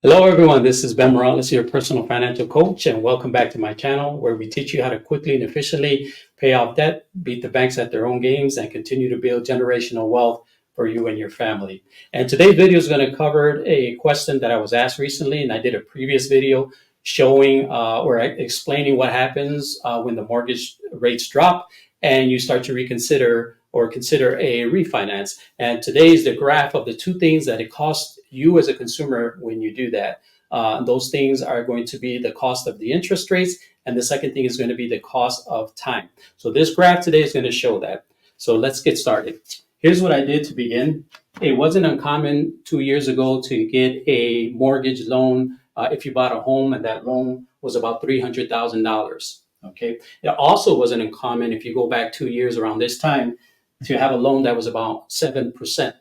Hello, everyone. This is Ben Morales, your personal financial coach, and welcome back to my channel where we teach you how to quickly and efficiently pay off debt, beat the banks at their own games, and continue to build generational wealth for you and your family. And today's video is going to cover a question that I was asked recently, and I did a previous video showing or explaining what happens when the mortgage rates drop and you start to reconsider or consider a refinance. And today is the graph of the two things that it costs you as a consumer when you do that. Those things are going to be the cost of the interest rates, and the second thing is going to be the cost of time. So this graph today is going to show that. So let's get started. Here's what I did to begin. It wasn't uncommon 2 years ago to get a mortgage loan if you bought a home and that loan was about $300,000. Okay. It also wasn't uncommon if you go back 2 years around this time to have a loan that was about 7%.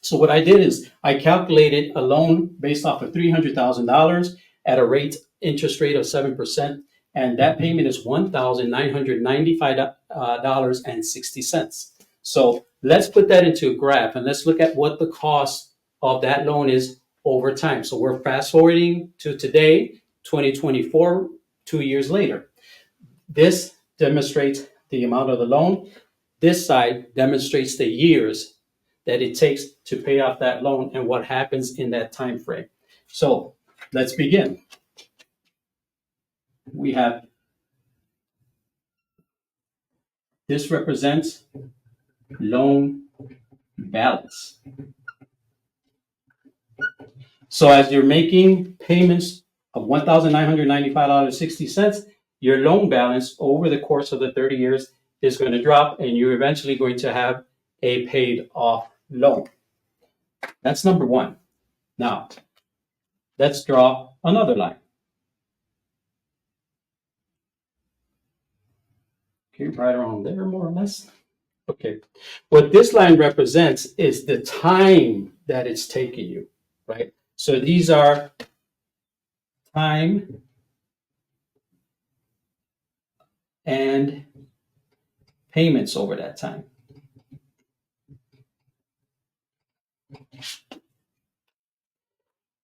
So what I did is I calculated a loan based off of $300,000 at a interest rate of 7%, and that payment is $1,995.60. So let's put that into a graph and let's look at what the cost of that loan is over time. So we're fast forwarding to today, 2024, 2 years later. This demonstrates the amount of the loan. This side demonstrates the years that it takes to pay off that loan and what happens in that time frame. So let's begin. We have this represents loan balance. So as you're making payments of $1,995.60, your loan balance over the course of the 30 years is going to drop, and you're eventually going to have a paid off loan. That's number one. Now, let's draw another line. Okay, right around there, more or less. Okay, what this line represents is the time that it's taking you, right? So these are time and payments over that time.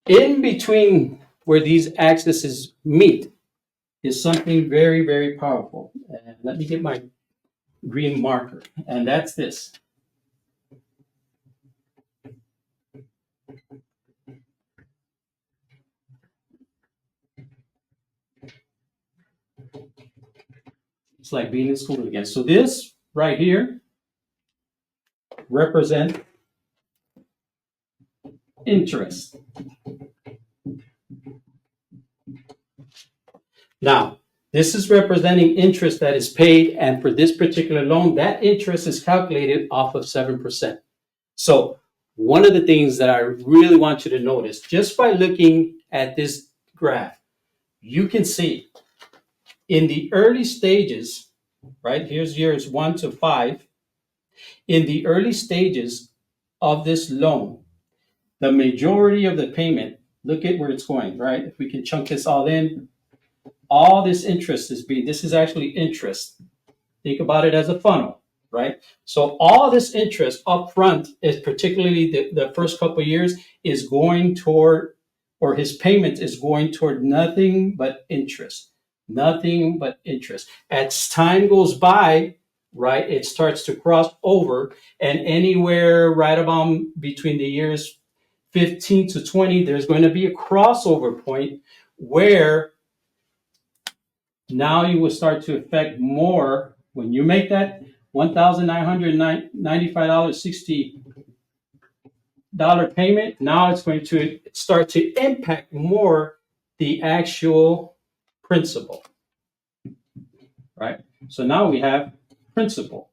In between where these axes meet is something very, very powerful. And let me get my green marker, and that's this. It's like being in school again. So this right here represents interest. Now, this is representing interest that is paid, and for this particular loan, that interest is calculated off of 7%. So one of the things that I really want you to notice, just by looking at this graph, you can see in the early stages, right? Here's years 1 to 5. In the early stages of this loan, the majority of the payment, look at where it's going, right? If we can chunk this all in, all this interest this is actually interest. Think about it as a funnel, right? So all this interest up front is particularly the first couple of years is going toward, or his payment is going toward nothing but interest, nothing but interest. As time goes by, right, it starts to cross over, and anywhere right about between the years 15 to 20, there's going to be a crossover point where now you will start to affect more when you make that $1,995.60 payment. Now it's going to start to impact more the actual principal, right? So now we have principal,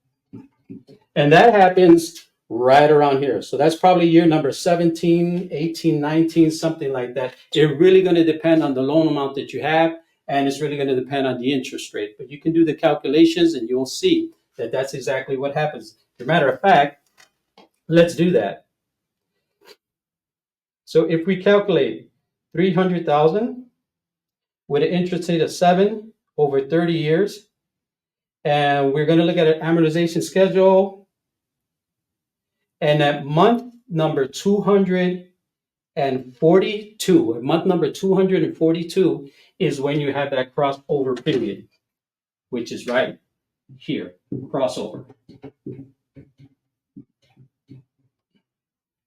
and that happens right around here. So that's probably year number 17, 18, 19, something like that. It's really going to depend on the loan amount that you have, and it's really going to depend on the interest rate. But you can do the calculations and you'll see that that's exactly what happens. As a matter of fact, let's do that. So if we calculate 300,000 with an interest rate of 7 over 30 years, and we're going to look at an amortization schedule, and at month number 200 And 42, month number 242 is when you have that crossover period, which is right here, crossover.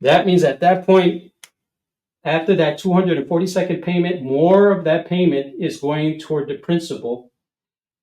That means at that point, after that 242nd payment, more of that payment is going toward the principal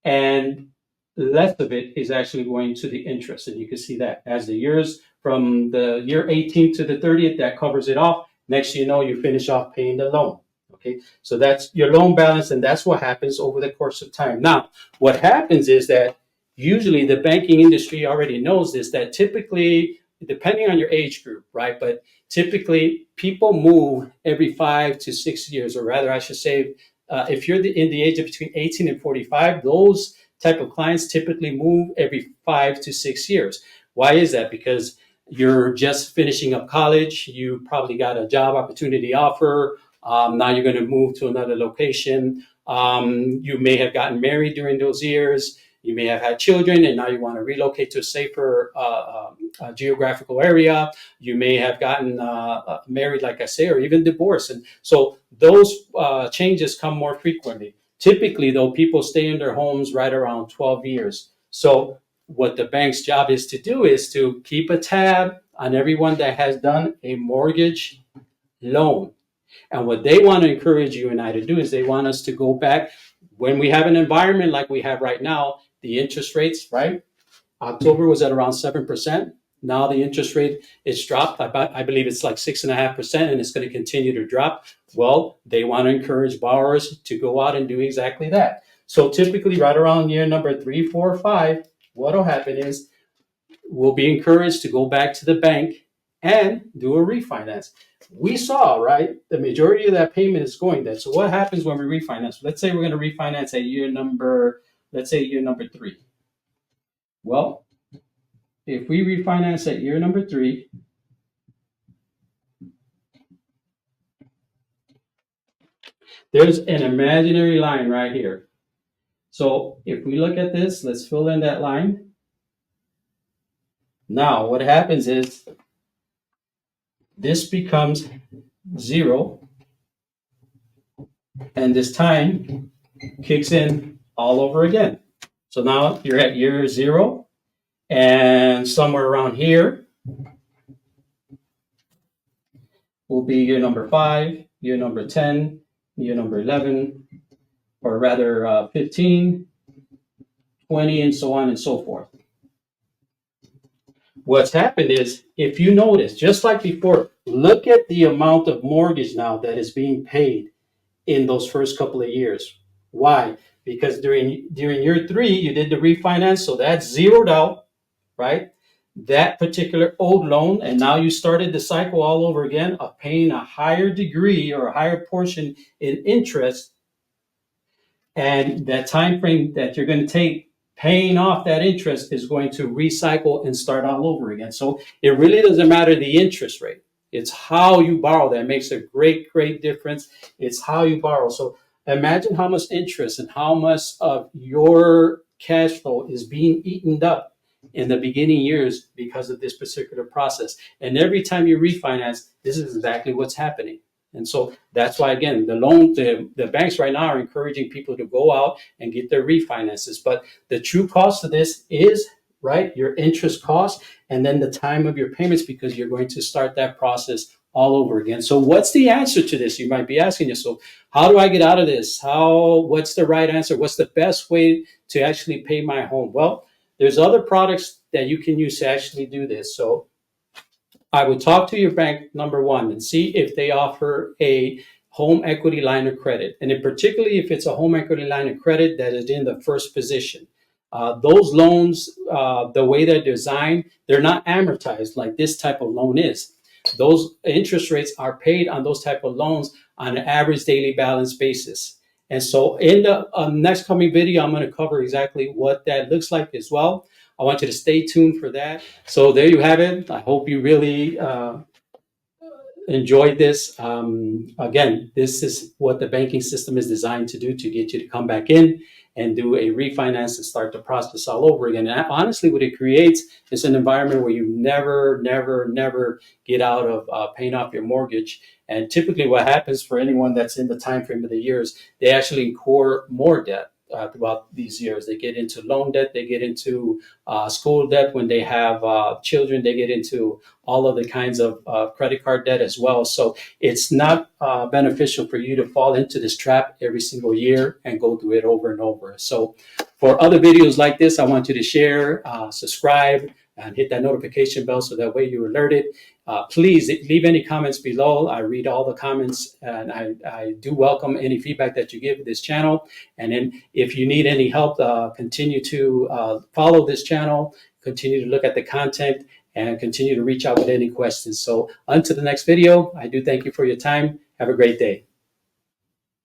and less of it is actually going to the interest. And you can see that as the years from the year 18 to the 30th, that covers it off. Next, you know, you finish off paying the loan. Okay, so that's your loan balance, and that's what happens over the course of time. Now, what happens is that usually the banking industry already knows this, that typically, depending on your age group, right? But typically, people move every 5 to 6 years, or rather, I should say, if you're in the age of between 18 and 45, those type of clients typically move every 5 to 6 years. Why is that? Because you're just finishing up college, you probably got a job opportunity offer. Now you're going to move to another location. You may have gotten married during those years. You may have had children, and now you want to relocate to a safer geographical area. You may have gotten married, like I say, or even divorced. And so those changes come more frequently. Typically, though, people stay in their homes right around 12 years. So what the bank's job is to do is to keep a tab on everyone that has done a mortgage loan. And what they want to encourage you and I to do is they want us to go back when we have an environment like we have right now, the interest rates, right? October was at around 7%. Now the interest rate is dropped. I believe it's like 6.5%, and it's going to continue to drop. Well, they want to encourage borrowers to go out and do exactly that. So typically, right around year number 3, 4, 5, what will happen is we'll be encouraged to go back to the bank and do a refinance. We saw, right, the majority of that payment is going there. So what happens when we refinance? Let's say we're going to refinance at let's say year number 3. Well, if we refinance at year number 3, there's an imaginary line right here. So if we look at this, let's fill in that line. Now, what happens is this becomes 0, and this time kicks in all over again. So now you're at year 0, and somewhere around here will be year number 5, year number 10, year number 11, or rather 15, 20, and so on and so forth. What's happened is, if you notice, just like before, look at the amount of mortgage now that is being paid in those first couple of years. Why? Because during year 3, you did the refinance, so that's zeroed out, right? That particular old loan, and now you started the cycle all over again of paying a higher degree or a higher portion in interest, and that time frame that you're going to take paying off that interest is going to recycle and start all over again. So it really doesn't matter the interest rate. It's how you borrow that makes a great, great difference. It's how you borrow. So imagine how much interest and how much of your cash flow is being eaten up in the beginning years because of this particular process. And every time you refinance, this is exactly what's happening. And so that's why, again, the banks right now are encouraging people to go out and get their refinances. But the true cost of this is, right, your interest cost and then the time of your payments, because you're going to start that process all over again. So what's the answer to this? You might be asking yourself, how do I get out of this? What's the right answer? What's the best way to actually pay my home? Well, there's other products that you can use to actually do this. So I would talk to your bank, number one, and see if they offer a home equity line of credit. And in particularly, if it's a home equity line of credit that is in the first position. Those loans, the way they're designed, they're not amortized like this type of loan is. Those interest rates are paid on those type of loans on an average daily balance basis. And so in the next coming video, I'm going to cover exactly what that looks like as well. I want you to stay tuned for that. So there you have it. I hope you really enjoyed this. Again, this is what the banking system is designed to do, to get you to come back in and do a refinance and start the process all over again. And honestly, what it creates is an environment where you never get out of paying off your mortgage. And typically what happens for anyone that's in the time frame of the years, they actually incur more debt throughout these years. They get into loan debt, they get into school debt. When they have children, they get into all of the kinds of credit card debt as well. So it's not beneficial for you to fall into this trap every single year and go through it over and over. So for other videos like this, I want you to share, subscribe, and hit that notification bell so that way you're alerted. Please leave any comments below. I read all the comments, and I do welcome any feedback that you give this channel. And then if you need any help, continue to follow this channel, continue to look at the content, and continue to reach out with any questions. So until the next video, I do thank you for your time. Have a great day.